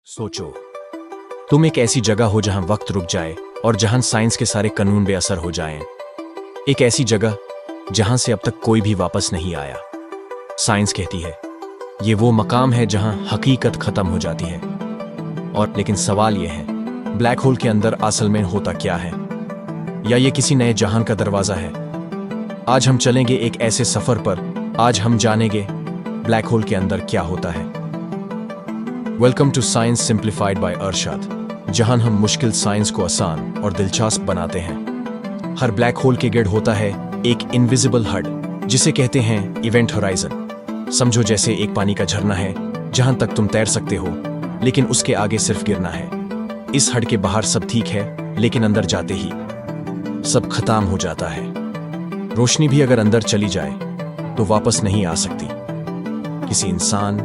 सोचो, तुम एक ऐसी जगह हो जहां वक्त रुक जाए और जहां साइंस के सारे कानून बेअसर हो जाएं। एक ऐसी जगह जहां से अब तक कोई भी वापस नहीं आया। साइंस कहती है ये वो मकाम है जहां हकीकत खत्म हो जाती है। और लेकिन सवाल यह है, ब्लैक होल के अंदर असल में होता क्या है? या ये किसी नए जहां का दरवाजा है? आज हम चलेंगे एक ऐसे सफर पर। आज हम जानेंगे ब्लैक होल के अंदर क्या होता है। Welcome to science simplified by Arshad, जहां हम मुश्किल साइंस को आसान और दिलचस्प बनाते हैं। हर ब्लैक होल के गिर्द होता है एक इनविजिबल हड, जिसे कहते हैं इवेंट होराइजन। समझो जैसे एक पानी का झरना है जहां तक तुम तैर सकते हो, लेकिन उसके आगे सिर्फ गिरना है। इस हड के बाहर सब ठीक है, लेकिन अंदर जाते ही सब खत्म हो जाता है। रोशनी भी अगर अंदर चली जाए तो वापस नहीं आ सकती। किसी इंसान,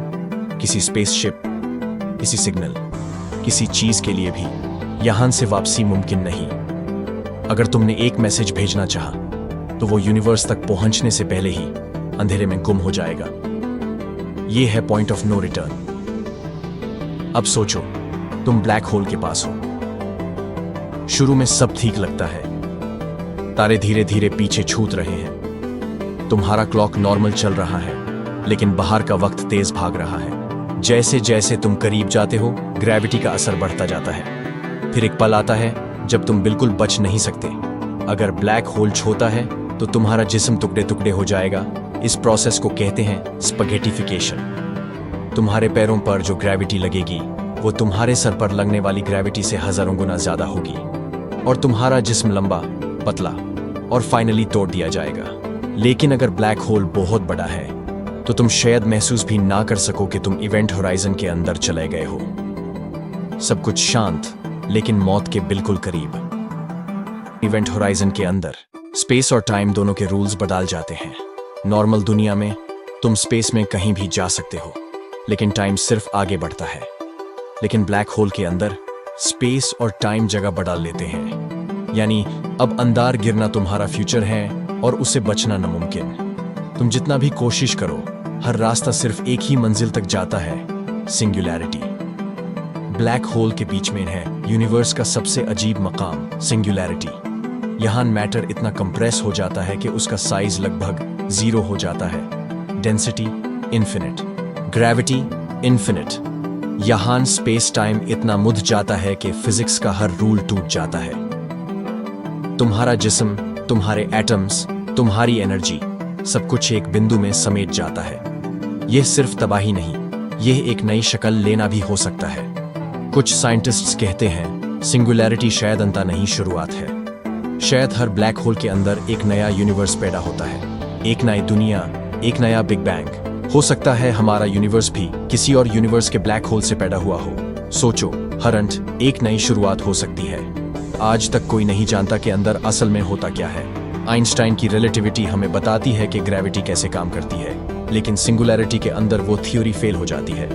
किसी स्पेसशिप, किसी सिग्नल, किसी चीज के लिए भी यहां से वापसी मुमकिन नहीं। अगर तुमने एक मैसेज भेजना चाहा तो वो यूनिवर्स तक पहुंचने से पहले ही अंधेरे में गुम हो जाएगा। यह है पॉइंट ऑफ नो रिटर्न। अब सोचो, तुम ब्लैक होल के पास हो। शुरू में सब ठीक लगता है, तारे धीरे धीरे पीछे छूट रहे हैं, तुम्हारा क्लॉक नॉर्मल चल रहा है, लेकिन बाहर का वक्त तेज भाग रहा है। जैसे जैसे तुम करीब जाते हो, ग्रेविटी का असर बढ़ता जाता है। फिर एक पल आता है जब तुम बिल्कुल बच नहीं सकते। अगर ब्लैक होल छोटा है तो तुम्हारा जिस्म टुकड़े टुकड़े हो जाएगा। इस प्रोसेस को कहते हैं स्पगेटिफिकेशन। तुम्हारे पैरों पर जो ग्रेविटी लगेगी वो तुम्हारे सर पर लगने वाली ग्रेविटी से हजारों गुना ज्यादा होगी, और तुम्हारा जिस्म लंबा, पतला और फाइनली तोड़ दिया जाएगा। लेकिन अगर ब्लैक होल बहुत बड़ा है तो तुम शायद महसूस भी ना कर सको कि तुम इवेंट होराइजन के अंदर चले गए हो। सब कुछ शांत, लेकिन मौत के बिल्कुल करीब। इवेंट होराइजन के अंदर स्पेस और टाइम दोनों के रूल्स बदल जाते हैं। नॉर्मल दुनिया में तुम स्पेस में कहीं भी जा सकते हो, लेकिन टाइम सिर्फ आगे बढ़ता है। लेकिन ब्लैक होल के अंदर स्पेस और टाइम जगह बदल लेते हैं। यानी अब अंदर गिरना तुम्हारा फ्यूचर है और उससे बचना नामुमकिन। तुम जितना भी कोशिश करो, हर रास्ता सिर्फ एक ही मंजिल तक जाता है, सिंगुलैरिटी। ब्लैक होल के बीच में है यूनिवर्स का सबसे अजीब मकाम, सिंगुलैरिटी। यहां मैटर इतना कंप्रेस हो जाता है कि उसका साइज लगभग 0 हो जाता है। Density infinite, gravity infinite. यहां स्पेस टाइम इतना मुध जाता है कि फिजिक्स का हर रूल टूट जाता है। तुम्हारा जिस्म, तुम्हारे एटम्स, तुम्हारी एनर्जी, सब कुछ एक बिंदु में समेट जाता है। यह सिर्फ तबाही नहीं, यह एक नई शक्ल लेना भी हो सकता है। कुछ साइंटिस्ट्स कहते हैं सिंगुलैरिटी शायद अंत नहीं, शुरुआत है। शायद हर ब्लैक होल के अंदर एक नया यूनिवर्स पैदा होता है, एक नई दुनिया, एक नया बिग बैंग। हो सकता है हमारा यूनिवर्स भी किसी और यूनिवर्स के ब्लैक होल से पैदा हुआ हो। सोचो, हर अंत एक नई शुरुआत हो सकती है। आज तक कोई नहीं जानता कि अंदर असल में होता क्या है। आइंस्टाइन की रिलेटिविटी हमें बताती है कि ग्रेविटी कैसे काम करती है, लेकिन सिंगुलैरिटी के अंदर वो थ्योरी फेल हो जाती है।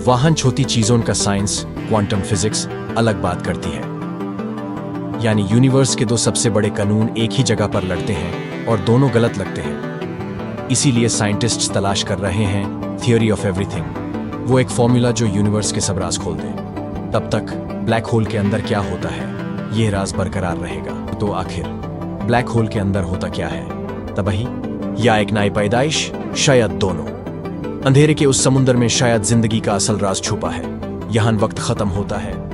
वहां छोटी चीजों का साइंस, क्वांटम फिजिक्स अलग बात करती है। यानी यूनिवर्स के दो सबसे बड़े कानून एक ही जगह पर लड़ते हैं और दोनों गलत लगते हैं। इसीलिए साइंटिस्ट्स तलाश कर रहे हैं थ्योरी ऑफ एवरीथिंग, वो एक फॉर्मूला जो यूनिवर्स के सब राज खोल दे। तब तक ब्लैक होल के अंदर क्या होता है, यह राज बरकरार रहेगा। तो आखिर ब्लैक होल के अंदर होता क्या है? तबाही या एक नई पैदाइश? शायद दोनों। अंधेरे के उस समुंदर में शायद जिंदगी का असल राज छुपा है। यहां वक्त खत्म होता है,